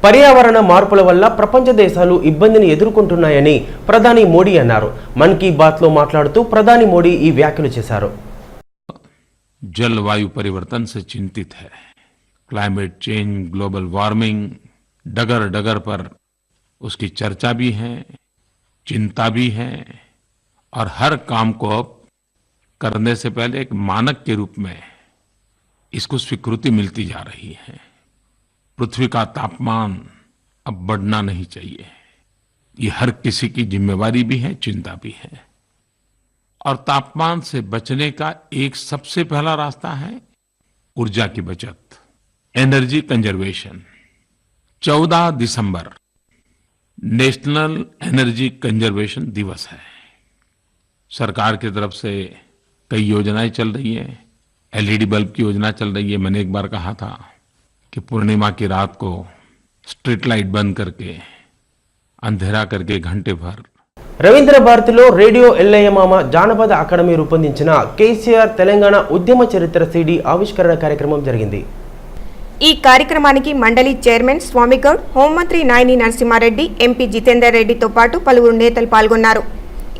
పర్యావరణ మార్పుల వల్ల ప్రపంచ దేశాలు ఇబ్బందిని ఎదుర్కొంటున్నాయని ప్రధాని మోడీ అన్నారు. మన్ కీ బాత్ లో మాట్లాడుతూ ప్రధాని మోడీ ఈ వ్యాఖ్యలు చేశారు. जलवायु परिवर्तन से चिंतित है. क्लाइमेट चेंज, ग्लोबल वार्मिंग डगर डगर पर उसकी चर्चा भी है, चिंता भी है और हर काम को अब करने से पहले एक मानक के रूप में इसको स्वीकृति मिलती जा रही है. पृथ्वी का तापमान अब बढ़ना नहीं चाहिए. ये हर किसी की जिम्मेवारी भी है, चिंता भी है. और तापमान से बचने का एक सबसे पहला रास्ता है ऊर्जा की बचत, एनर्जी कंजर्वेशन. 14 दिसंबर नेशनल एनर्जी कंजर्वेशन दिवस है. सरकार की तरफ से कई योजनाएं चल रही है. एलईडी बल्ब की योजना चल रही है. मैंने एक बार कहा था कि पूर्णिमा की रात को स्ट्रीट लाइट बंद करके अंधेरा करके घंटे भर రవీంద్ర భారతిలో రేడియో ఎల్లయ్యమామ జానపద అకాడమీ రూపొందించిన కేసీఆర్ తెలంగాణ ఉద్యమ చరిత్ర సిడి ఆవిష్కరణ కార్యక్రమం జరిగింది. ఈ కార్యక్రమానికి మండలి చైర్మన్ స్వామిగౌడ్, హోంమంత్రి నాయని నరసింహారెడ్డి, ఎంపీ జితేందర్ రెడ్డితో పాటు పలువురు నేతలు పాల్గొన్నారు.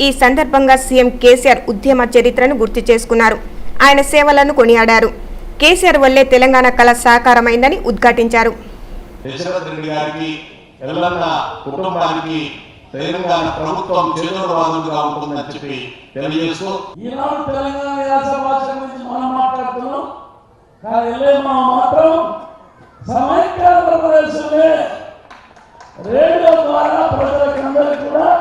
ఈ సందర్భంగా సీఎం కేసీఆర్ ఉద్యమ చరిత్రను గుర్తు చేసుకున్నారు. ఆయన సేవలను కొనియాడారు. కేసీఆర్ వల్లే తెలంగాణ కళ సాకారమైందని ఉద్ఘాటించారు. తెలంగాణ ప్రభుత్వం చేదోడవాదులుగా ఉంటుందని చెప్పి తెలియజేస్తూ ఈనాడు తెలంగాణ యాస భాష గురించి మనం మాట్లాడుతున్నాం. కానీ మాత్రం సమైక్య ఆంధ్రప్రదేశ్లోనే రేడియో ద్వారా ప్రజలకందరికీ కూడా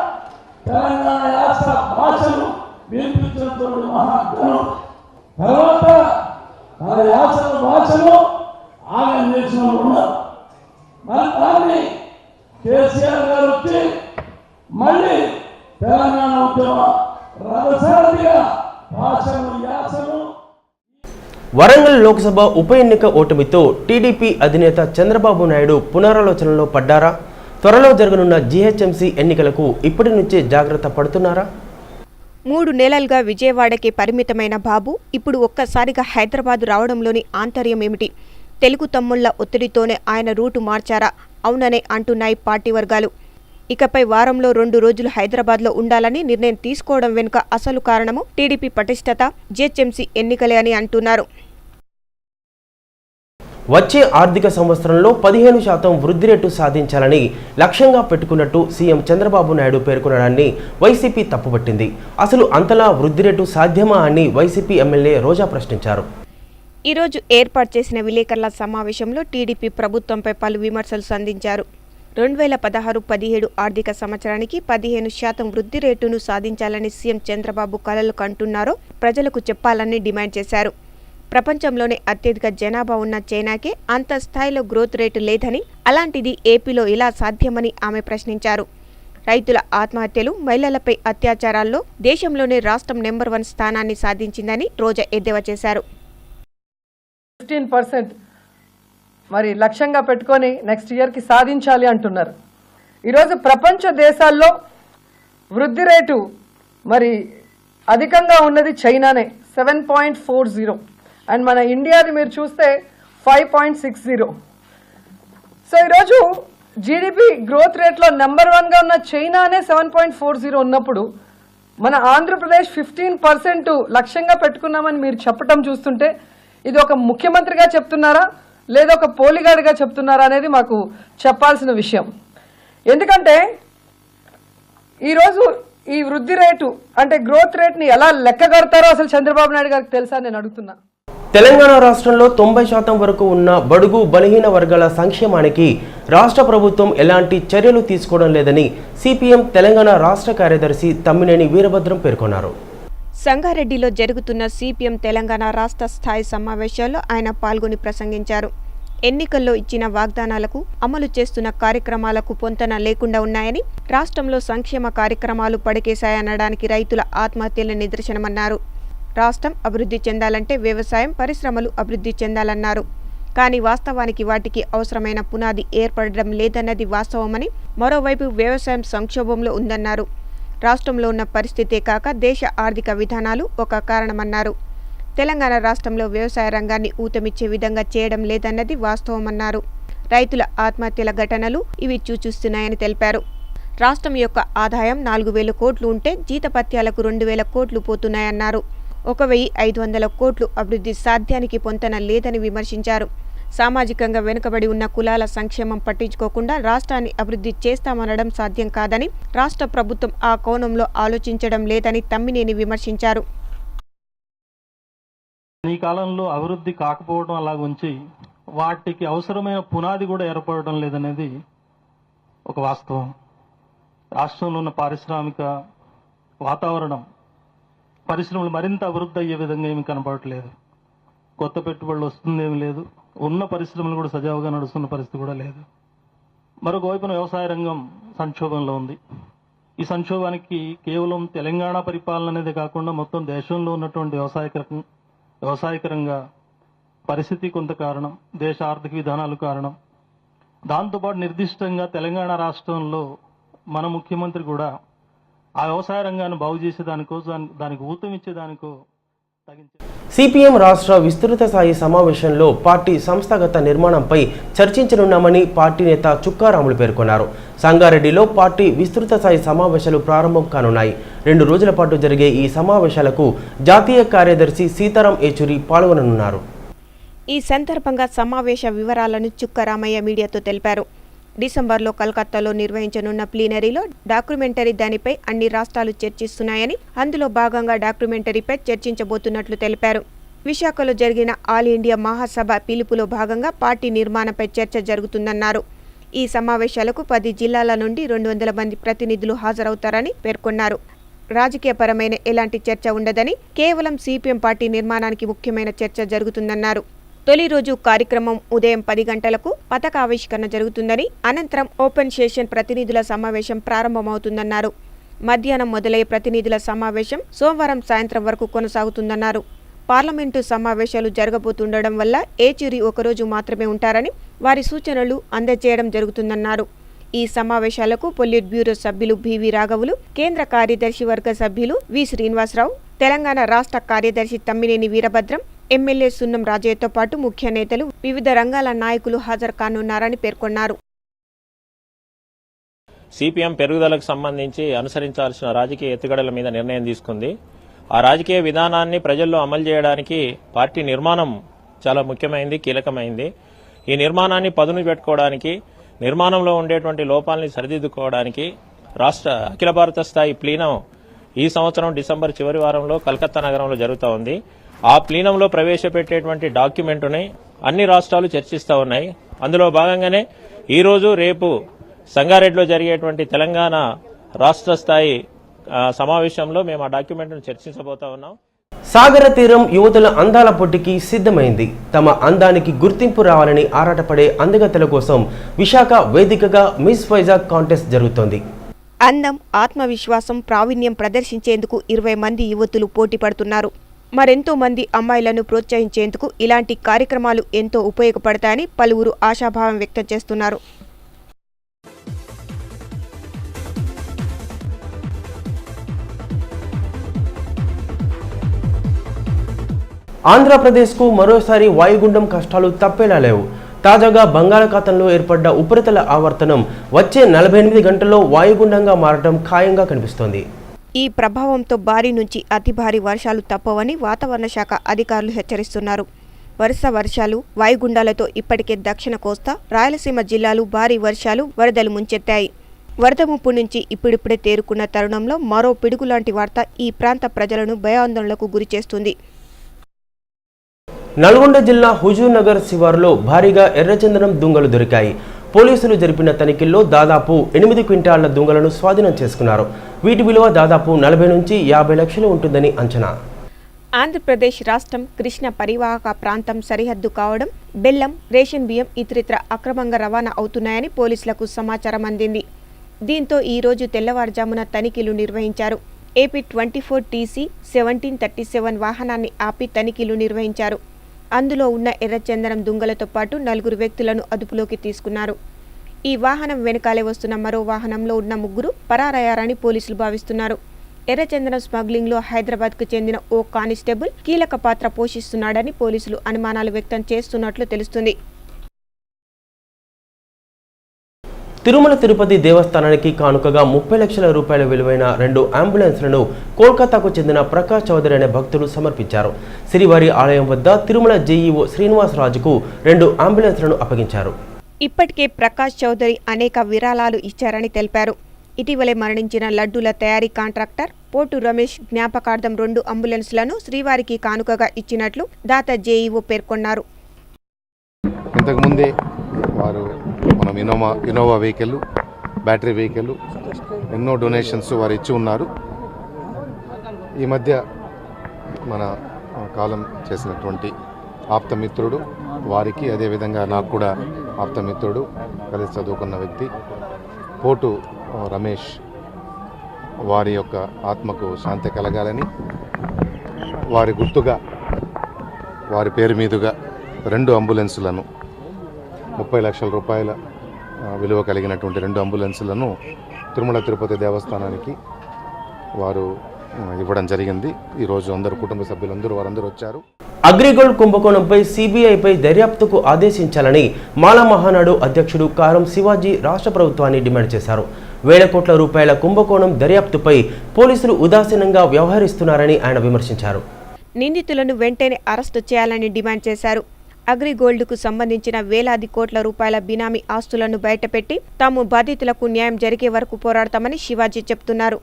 తెలంగాణ యాస భాషను వినిపించినటువంటి మహాత్ములు. తర్వాత ఆ యాస భాషను ఆగం చేసిన ఉన్నారు. మన దాన్ని కేసీఆర్ గారు వచ్చి మళ్ళీ తెలంగాణ ఉద్యమ రథసారథిగా భాషను యాసను. వరంగల్ లోక్సభ ఉప ఎన్నిక ఓటమితో టీడీపీ అధినేత చంద్రబాబు నాయుడు పునరాలోచనలో పడ్డారా? త్వరలో జరగనున్న జీహెచ్ఎంసీ ఎన్నికలకు ఇప్పటి నుంచే జాగ్రత్త పడుతున్నారా? 3 నెలలుగా విజయవాడకి పరిమితమైన బాబు ఇప్పుడు ఒక్కసారిగా హైదరాబాద్ రావడంలోని ఆంతర్యం ఏమిటి? తెలుగు తమ్ముళ్ల ఒత్తిడితోనే ఆయన రూటు మార్చారా? అవుననే అంటున్నాయి పార్టీ వర్గాలు. ఇకపై వారంలో 2 రోజులు హైదరాబాద్లో ఉండాలని నిర్ణయం తీసుకోవడం వెనుక అసలు కారణము టీడీపీ పటిష్టత, జీహెచ్ఎంసీ ఎన్నికలే అని అంటున్నారు. వచ్చే ఆర్థిక సంవత్సరంలో 15% వృద్ధి రేటు సాధించాలని లక్ష్యంగా పెట్టుకున్నట్టు సీఎం చంద్రబాబు నాయుడు పేర్కొనడాన్ని వైసీపీ తప్పుపట్టింది. అసలు అంతలా వృద్ధి రేటు సాధ్యమా అని వైసీపీ ఎమ్మెల్యే రోజా ప్రశ్నించారు. ఈరోజు ఏర్పాటు చేసిన విలేకరుల సమావేశంలో టీడీపీ ప్రభుత్వంపై పలు విమర్శలు సంధించారు. 2016-17 ఆర్థిక సంవత్సరానికి 15% వృద్ధి రేటును సాధించాలని సీఎం చంద్రబాబు కలలు కంటున్నారో ప్రజలకు చెప్పాలని డిమాండ్ చేశారు. ప్రపంచంలోనే అత్యధిక జనాభా ఉన్న చైనాకే అంత స్థాయిలో గ్రోత్ రేటు లేదని, అలాంటిది ఏపీలో ఎలా సాధ్యమని ఆమె ప్రశ్నించారు. రైతుల ఆత్మహత్యలు, మహిళలపై అత్యాచారాల్లో దేశంలోనే రాష్ట్రం నెంబర్ 1 స్థానాన్ని సాధించిందని రోజా ఎద్దేవా చేశారు. 15% మరి లక్ష్యంగా పెట్టుకొని నెక్స్ట్ ఇయర్కి సాధించాలి అంటున్నారు. ఈరోజు ప్రపంచ దేశాల్లో వృద్ధి రేటు మరి అధికంగా ఉన్నది చైనానే, 7.40, అండ్ మన ఇండియాది మీరు చూస్తే 5.60. సో ఈరోజు జీడిపి గ్రోత్ రేట్లో నెంబర్ 1గా ఉన్న చైనానే 7.40 ఉన్నప్పుడు మన ఆంధ్రప్రదేశ్ 15% లక్ష్యంగా పెట్టుకున్నామని మీరు చెప్పటం చూస్తుంటే ఇది ఒక ముఖ్యమంత్రిగా చెప్తున్నారా లేదా ఒక పోలిగాడిగా చెప్తున్నారా అనేది మాకు చెప్పాల్సిన విషయం. ఎందుకంటే ఈరోజు ఈ వృద్ధి రేటు అంటే గ్రోత్ రేట్ని ఎలా లెక్కగడతారో అసలు చంద్రబాబు నాయుడు గారికి తెలుసా నేను అడుగుతున్నా. తెలంగాణ రాష్ట్రంలో 90% వరకు ఉన్న బడుగు బలహీన వర్గాల సంక్షేమానికి రాష్ట్ర ప్రభుత్వం ఎలాంటి చర్యలు తీసుకోవడం లేదని సిపిఎం తెలంగాణ రాష్ట్ర కార్యదర్శి తమ్మినేని వీరభద్రం పేర్కొన్నారు. సంగారెడ్డిలో జరుగుతున్న సిపిఎం తెలంగాణ రాష్ట్ర స్థాయి సమావేశాల్లో ఆయన పాల్గొని ప్రసంగించారు. ఎన్నికల్లో ఇచ్చిన వాగ్దానాలకు, అమలు చేస్తున్న కార్యక్రమాలకు పొంతన లేకుండా ఉన్నాయని, రాష్ట్రంలో సంక్షేమ కార్యక్రమాలు పడికేశాయనడానికి రైతుల ఆత్మహత్యల నిదర్శనమన్నారు. రాష్ట్రం అభివృద్ధి చెందాలంటే వ్యవసాయం, పరిశ్రమలు అభివృద్ధి చెందాలన్నారు. కానీ వాస్తవానికి వాటికి అవసరమైన పునాది ఏర్పడడం లేదన్నది వాస్తవమని, మరోవైపు వ్యవసాయం సంక్షోభంలో ఉందన్నారు. రాష్ట్రంలో ఉన్న పరిస్థితే కాక దేశ ఆర్థిక విధానాలు ఒక కారణమన్నారు. తెలంగాణ రాష్ట్రంలో వ్యవసాయ రంగాన్ని ఊతమిచ్చే విధంగా చేయడం లేదన్నది వాస్తవమన్నారు. రైతుల ఆత్మహత్యల ఘటనలు ఇవి చూస్తున్నాయని తెలిపారు. రాష్ట్రం యొక్క ఆదాయం 4,000 కోట్లు ఉంటే జీతపత్యాలకు 2,000 కోట్లు పోతున్నాయన్నారు. 1,500 కోట్లు అభివృద్ధి సాధ్యానికి పొంతన లేదని విమర్శించారు. సామాజికంగా వెనుకబడి ఉన్న కులాల సంక్షేమం పట్టించుకోకుండా రాష్ట్రాన్ని అభివృద్ధి చేస్తామనడం సాధ్యం కాదని, రాష్ట్ర ప్రభుత్వం ఆ కోణంలో ఆలోచించడం లేదని తమ్మినేని విమర్శించారు. ఈ కాలంలో అభివృద్ధి కాకపోవడం అలాగుంచి వాటికి అవసరమైన పునాది కూడా ఏర్పడడం లేదనేది ఒక వాస్తవం. రాష్ట్రంలో ఉన్న పారిశ్రామిక వాతావరణం పరిశ్రమలు మరింత అభివృద్ధి అయ్యే విధంగా ఏమి కనపడట్లేదు. కొత్త పెట్టుబడులు వస్తుందేమి లేదు. ఉన్న పరిశ్రమలు కూడా సజావుగా నడుస్తున్న పరిస్థితి కూడా లేదు. మరొక వైపున వ్యవసాయ రంగం సంక్షోభంలో ఉంది. ఈ సంక్షోభానికి కేవలం తెలంగాణ పరిపాలన అనేది కాకుండా మొత్తం దేశంలో ఉన్నటువంటి వ్యవసాయకరంగా పరిస్థితి కొంత కారణం, దేశ ఆర్థిక విధానాలు కారణం. దాంతోపాటు నిర్దిష్టంగా తెలంగాణ రాష్ట్రంలో మన ముఖ్యమంత్రి కూడా ఆ వ్యవసాయ రంగాన్ని బాగు చేసేదానికో దానికి ఊతం ఇచ్చేదానికో సిపిఎం రాష్ట్ర విస్తృత స్థాయి సమావేశంలో పార్టీ సంస్థాగత నిర్మాణంపై చర్చించనున్నామని పార్టీ నేత చుక్కారాములు పేర్కొన్నారు. సంగారెడ్డిలో పార్టీ విస్తృత స్థాయి సమావేశాలు ప్రారంభం కానున్నాయి. 2 రోజుల పాటు జరిగే ఈ సమావేశాలకు జాతీయ కార్యదర్శి సీతారాం ఏచూరి పాల్గొననున్నారు. ఈ సందర్భంగా సమావేశ వివరాలను చుక్కరామయ్య మీడియాతో తెలిపారు. డిసెంబర్లో కలకత్తాలో నిర్వహించనున్న ప్లీనరీలో డాక్యుమెంటరీ దానిపై అన్ని రాష్ట్రాలు చర్చిస్తున్నాయని, అందులో భాగంగా డాక్యుమెంటరీపై చర్చించబోతున్నట్లు తెలిపారు. విశాఖలో జరిగిన ఆల్ ఇండియా మహాసభ పిలుపులో భాగంగా పార్టీ నిర్మాణంపై చర్చ జరుగుతుందన్నారు. ఈ సమావేశాలకు 10 జిల్లాల నుండి 200 మంది ప్రతినిధులు హాజరవుతారని పేర్కొన్నారు. రాజకీయపరమైన ఎలాంటి చర్చ ఉండదని, కేవలం సిపిఎం పార్టీ నిర్మాణానికి ముఖ్యమైన చర్చ జరుగుతుందన్నారు. తొలి రోజు కార్యక్రమం ఉదయం 10 గంటలకు పతాకావిష్కరణ జరుగుతుందని, అనంతరం ఓపెన్ సెషన్ ప్రతినిధుల సమావేశం ప్రారంభమవుతుందన్నారు. మధ్యాహ్నం మొదలయ్యే ప్రతినిధుల సమావేశం సోమవారం సాయంత్రం వరకు కొనసాగుతుందన్నారు. పార్లమెంటు సమావేశాలు జరగబోతుండడం వల్ల ఏచూరి ఒకరోజు మాత్రమే ఉంటారని, వారి సూచనలు అందజేయడం జరుగుతుందన్నారు. ఈ సమావేశాలకు పొలిట్ బ్యూరో సభ్యులు బివి రాఘవులు, కేంద్ర కార్యదర్శి వర్గ సభ్యులు వి శ్రీనివాసరావు, తెలంగాణ రాష్ట్ర కార్యదర్శి తమ్మినేని వీరభద్రం, ఎమ్మెల్యే సున్నం రాజయ్యతో పాటు ముఖ్య నేతలు, వివిధ రంగాల నాయకులు హాజరు కానున్నారని పేర్కొన్నారు. సిపిఎం పెరుగుదలకు సంబంధించి అనుసరించాల్సిన రాజకీయ ఎత్తుగడల మీద నిర్ణయం తీసుకుంది. ఆ రాజకీయ విధానాన్ని ప్రజల్లో అమలు చేయడానికి పార్టీ నిర్మాణం చాలా ముఖ్యమైనది, కీలకమైంది. ఈ నిర్మాణాన్ని పదును పెట్టుకోవడానికి, నిర్మాణంలో ఉండేటువంటి లోపాలని సరిదిద్దుకోవడానికి రాష్ట్ర అఖిల భారత స్థాయి ప్లీనం ఈ సంవత్సరం డిసెంబర్ చివరి వారంలో కలకత్తా నగరంలో జరుగుతూ ఉంది. ఆ ప్లీనంలో ప్రవేశపెట్టేటువంటి డాక్యుమెంటుని అన్ని రాష్ట్రాలు చర్చిస్తూ ఉన్నాయి. అందులో భాగంగానే ఈరోజు రేపు సంగారెడ్డిలో జరిగేటువంటి తెలంగాణ రాష్ట్ర స్థాయి సమావేశంలో మేము ఆ డాక్యుమెంట్ను చర్చించబోతా ఉన్నాం. సాగర తీరం యువతుల అందాల పోటీకి సిద్ధమైంది. తమ అందానికి గుర్తింపు రావాలని ఆరాటపడే అందగత్తెల కోసం విశాఖ వేదికగా మిస్ వైజాగ్ కాంటెస్ట్ జరుగుతోంది. అందం, ఆత్మవిశ్వాసం, ప్రావీణ్యం ప్రదర్శించేందుకు 20 మంది యువతులు పోటీ పడుతున్నారు. మరెంతో మంది అమ్మాయిలను ప్రోత్సహించేందుకు ఇలాంటి కార్యక్రమాలు ఎంతో ఉపయోగపడతాయని పలువురు ఆశాభావం వ్యక్తం చేస్తున్నారు. ఆంధ్రప్రదేశ్కు మరోసారి వాయుగుండం కష్టాలు తప్పేలా లేవు. తాజాగా బంగాళాఖాతంలో ఏర్పడ్డ ఉపరితల ఆవర్తనం వచ్చే 48 గంటల్లో వాయుగుండంగా మారడం ఖాయంగా కనిపిస్తోంది. ఈ ప్రభావంతో భారీ నుంచి అతి భారీ వర్షాలు తప్పవని వాతావరణ శాఖ అధికారులు హెచ్చరిస్తున్నారు. వరుస వర్షాలు, వాయుగుండాలతో ఇప్పటికే దక్షిణ కోస్తా, రాయలసీమ జిల్లాలు భారీ వర్షాలు, వరదలు ముంచెత్తాయి. వరద ముప్పు నుంచి ఇప్పుడిప్పుడే తేరుకున్న తరుణంలో మరో పిడుగులాంటి వార్త ఈ ప్రాంత ప్రజలను భయాందోళనలకు గురిచేస్తుంది. నల్గొండ జిల్లా హుజూర్ నగర్ శివారులో భారీగా ఎర్రచందనం దుంగలు దొరికాయి. పోలీసులు జరిపిన తనిఖీల్లో దాదాపు 8 క్వింటాళ్ల దుంగలను స్వాధీనం చేసుకున్నారు. వీటి విలువ దాదాపు 40 నుంచి 50 లక్షలు ఉంటుందని అంచనా. ఆంధ్రప్రదేశ్ రాష్ట్రం కృష్ణ పరివాహక ప్రాంతం సరిహద్దు కావడం, బెల్లం, రేషన్ బియ్యం ఇతరితర అక్రమంగా రవాణా అవుతున్నాయని పోలీసులకు సమాచారం అందింది. దీంతో ఈ రోజు తెల్లవారుజామున తనిఖీలు నిర్వహించారు. ఏపీ 24 TC 1737 వాహనాన్ని ఆపి తనిఖీలు నిర్వహించారు. అందులో ఉన్న ఎర్రచందనం దుంగలతో పాటు 4 వ్యక్తులను అదుపులోకి తీసుకున్నారు. ఈ వాహనం వెనకాలే వస్తున్న మరో వాహనంలో ఉన్న 3 పరారయ్యారని పోలీసులు భావిస్తున్నారు. ఎర్రచందనం స్మగ్లింగ్లో హైదరాబాద్కు చెందిన ఓ కానిస్టేబుల్ కీలక పాత్ర పోషిస్తున్నాడని పోలీసులు అనుమానాలు వ్యక్తం చేస్తున్నట్లు తెలుస్తుంది. తిరుమల తిరుపతి దేవస్థానానికి కానుకగా 30 లక్షల రూపాయల విలువైన 2 అంబులెన్స్లను కోల్కతాకు చెందిన ప్రకాష్ చౌదరి అనే భక్తులు సమర్పించారు. శ్రీవారి ఆలయం వద్ద తిరుమల జేఈఓ శ్రీనివాసరాజుకు 2 అంబులెన్స్లను అప్పగించారు. ఇప్పటికే ప్రకాష్ చౌదరి అనేక విరాళాలు ఇచ్చారని తెలిపారు. ఇటీవలే మరణించిన లడ్డూల తయారీ కాంట్రాక్టర్ పోటు రమేష్ జ్ఞాపకార్థం 2 అంబులెన్స్లను శ్రీవారికి కానుకగా ఇచ్చినట్లు దాత జేఈఓ పేర్కొన్నారు. ఇంతకుముందే వారు మనం ఇన్నోవా వెహికల్, బ్యాటరీ వెహికల్ ఎన్నో డొనేషన్స్ వారు ఇచ్చి ఉన్నారు. ఈ మధ్య మన కాలం చేసినటువంటి ఆప్తమిత్రుడు వారికి, అదేవిధంగా నాకు కూడా ఆప్తమిత్రుడు, కలిసి చదువుకున్న వ్యక్తి పోటు రమేష్ వారి యొక్క ఆత్మకు శాంతి కలగాలని వారి గుర్తుగా వారి పేరు మీదుగా 2 అంబులెన్సులను 30 లక్షల రూపాయల విలువ కలిగినటువంటి 2 అంబులెన్సులను తిరుమల తిరుపతి దేవస్థానానికి వారు ఇవ్వడం జరిగింది. ఈరోజు అందరూ కుటుంబ సభ్యులందరూ వారందరూ వచ్చారు. అగ్రిగోల్డ్ కుంభకోణంపై సిబిఐపై దర్యాప్తుకు ఆదేశించాలని మాల మహానాడు అధ్యక్షుడు కారం శివాజీ రాష్ట్ర ప్రభుత్వాన్ని డిమాండ్ చేశారు. వేల కోట్ల రూపాయల కుంభకోణం దర్యాప్తుపై పోలీసులు ఉదాసీనంగా వ్యవహరిస్తున్నారని ఆయన విమర్శించారు. నిందితులను వెంటనే అరెస్టు చేయాలని డిమాండ్ చేశారు. అగ్రిగోల్డ్కు సంబంధించిన వేలాది కోట్ల రూపాయల బినామీ ఆస్తులను బయటపెట్టి తాము బాధితులకు న్యాయం జరిగే వరకు పోరాడతామని శివాజీ చెప్తున్నారు.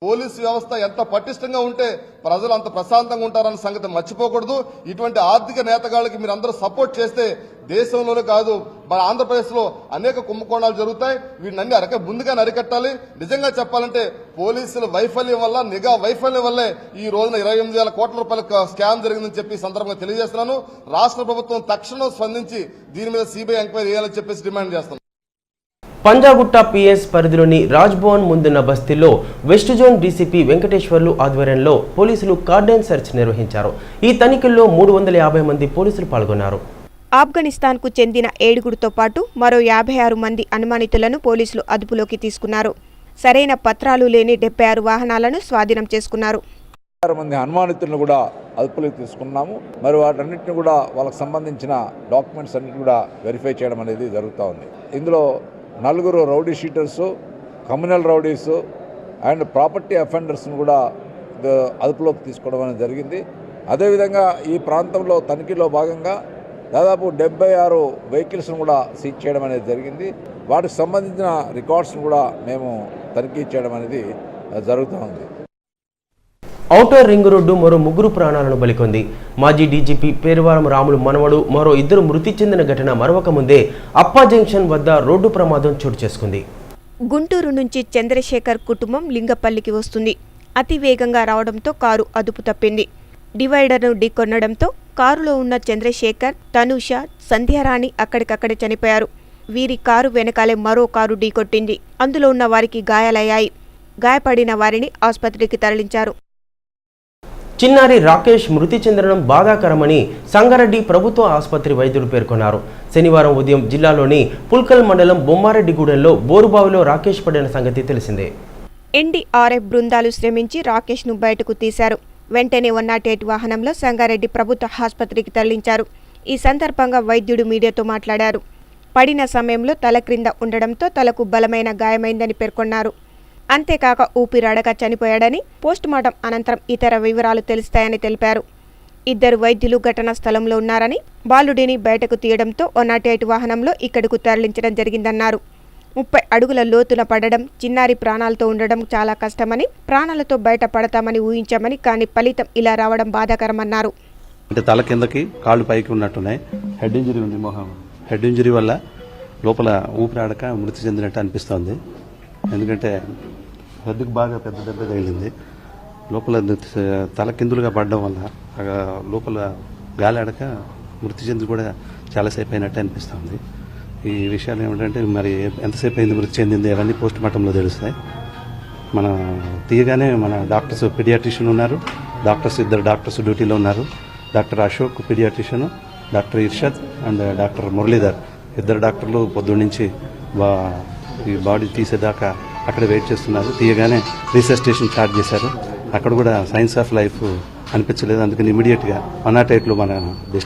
పోలీసు వ్యవస్థ ఎంత పటిష్టంగా ఉంటే ప్రజలు అంత ప్రశాంతంగా ఉంటారన్న సంగతి మర్చిపోకూడదు. ఇటువంటి ఆర్థిక నేతగాళ్ళకి మీరు అందరూ సపోర్ట్ చేస్తే దేశంలోనే కాదు మన ఆంధ్రప్రదేశ్లో అనేక కుంభకోణాలు జరుగుతాయి. వీటిని ముందుగా అరికట్టాలి. నిజంగా చెప్పాలంటే పోలీసుల వైఫల్యం వల్ల, నిఘా వైఫల్యం వల్లే ఈ రోజున 28,000 కోట్ల రూపాయల స్కామ్ జరిగిందని చెప్పి సందర్భంగా తెలియజేస్తున్నాను. రాష్ట్ర ప్రభుత్వం తక్షణం స్పందించి దీని మీద సిబిఐ ఎంక్వైరీ చేయాలని చెప్పేసి డిమాండ్ చేస్తున్నాను. పంజాగుట్ట పిఎస్ పరిధిలోని రాజ్ భవన్ ముందున్న బస్తీల్లో వెస్ట్ జోన్ డీసీపీ వెంకటేశ్వర్లు ఆధ్వర్యంలో పోలీసులు కార్డన్ సెర్చ్ నిర్వహించారు. ఈ తనిఖీల్లో 350 మంది పోలీసులు పాల్గొన్నారు. ఆఫ్ఘనిస్తాన్కు చెందిన 7గురితో పాటు మరో 56 మంది అనుమానితులను పోలీసులు అదుపులోకి తీసుకున్నారు. సరైన పత్రాలు లేని 76 వాహనాలను స్వాధీనం చేసుకున్నారు. 6 మంది అనుమానితులను కూడా అదుపులోకి తీసుకున్నాము. మరి వాటన్నిటిని కూడా వాళ్ళకి సంబంధించిన డాక్యుమెంట్స్ అన్నిటి కూడా వెరిఫై చేయడం అనేది జరుగుతూ ఉంది. ఇందులో 4 rowdy sheeters, communal rowdies and property అఫెండర్స్ను కూడా అదుపులోకి తీసుకోవడం అనేది జరిగింది. అదేవిధంగా ఈ ప్రాంతంలో తనిఖీలో భాగంగా దాదాపు 76 వెహికల్స్ను కూడా సీజ్ చేయడం అనేది జరిగింది. వాటికి సంబంధించిన రికార్డ్స్ను కూడా మేము తనిఖీ చేయడం అనేది జరుగుతూ ఉంది. ఔటర్ రింగ్ రోడ్డు మరో 3 ప్రాణాలను బలికొంది. మాజీ డీజీపీ పేరువారం రాములు మనవడు మరో 2 మృతి చెందిన ఘటన మరొక ముందే అప్పా జంక్షన్ వద్ద రోడ్డు ప్రమాదం చోటు చేసుకుంది. గుంటూరు నుంచి చంద్రశేఖర్ కుటుంబం లింగపల్లికి వస్తుంది. అతి వేగంగా రావడంతో కారు అదుపు తప్పింది. డివైడర్ను ఢీకొనడంతో కారులో ఉన్న చంద్రశేఖర్, తనూష, సంధ్యారాణి అక్కడికక్కడే చనిపోయారు. వీరి కారు వెనకాలే మరో కారు ఢీకొట్టింది. అందులో ఉన్న వారికి గాయాలయ్యాయి. గాయపడిన వారిని ఆసుపత్రికి తరలించారు. చిన్నారి రాకేష్ మృతి చెందడం బాధాకరమని సంగారెడ్డి ప్రభుత్వ ఆసుపత్రి వైద్యులు పేర్కొన్నారు. శనివారం ఉదయం జిల్లాలోని పుల్కల్ మండలం బొమ్మారెడ్డిగూడెంలో బోరుబావిలో రాకేష్ పడిన సంగతి తెలిసిందే. ఎన్డీఆర్ఎఫ్ బృందాలు శ్రమించి రాకేష్ను బయటకు తీశారు. వెంటనే 108 వాహనంలో సంగారెడ్డి ప్రభుత్వ ఆసుపత్రికి తరలించారు. ఈ సందర్భంగా వైద్యుడు మీడియాతో మాట్లాడారు. పడిన సమయంలో తల క్రింద ఉండడంతో తలకు బలమైన గాయమైందని పేర్కొన్నారు. అంతేకాక ఊపిరాడక చనిపోయాడని, పోస్టుమార్టం అనంతరం ఇతర వివరాలు తెలుస్తాయని తెలిపారు. 2 వైద్యులు ఘటనా స్థలంలో ఉన్నారని, బాలుడిని బయటకు తీయడంతో 108 వాహనంలో ఇక్కడకు తరలించడం జరిగిందన్నారు. 30 అడుగుల లోతున పడడం, చిన్నారి ప్రాణాలతో ఉండడం చాలా కష్టమని, ప్రాణాలతో బయట పడతామని ఊహించామని, కానీ ఫలితం ఇలా రావడం బాధాకరమన్నారు. అంటే తల కిందకి కాళ్ళు పైకి ఉన్నట్టున్నాయి. హెడ్ ఇంజరీ ఉంది. హెడ్ ఇంజరీ వల్ల లోపల ఊపిరాడక మృతి చెందినట్టు అనిపిస్తోంది. ఎందుకంటే హెడ్కి బాగా పెద్ద దెబ్బ తగిలింది. లోపల తల కిందులుగా పడడం వల్ల లోపల గాలి ఆడక మృతి చెంది కూడా చాలాసేపు అయినట్టు అనిపిస్తుంది. ఈ విషయాలు ఏమిటంటే మరి ఎంతసేపు అయింది మృతి చెందింది అవన్నీ పోస్టుమార్టంలో తెలుస్తాయి. మన తీయగానే మన డాక్టర్స్, పీడియాట్రిషియన్ ఉన్నారు. ఇద్దరు డాక్టర్స్ డ్యూటీలో ఉన్నారు. Doctor Ashok pediatrician, doctor Irshad and doctor Muralidhar, 2 డాక్టర్లు పొద్దున్నుంచి ఈ బాడీ తీసేదాకా అక్కడ వెయిట్ చేస్తున్నారు. తీయగానే రీసెస్టేషన్ స్టార్ట్ చేశారు. అక్కడ కూడా సైన్స్ ఆఫ్ లైఫ్ అనిపించలేదు. అందుకని ఇమీడియట్గా 108లో మన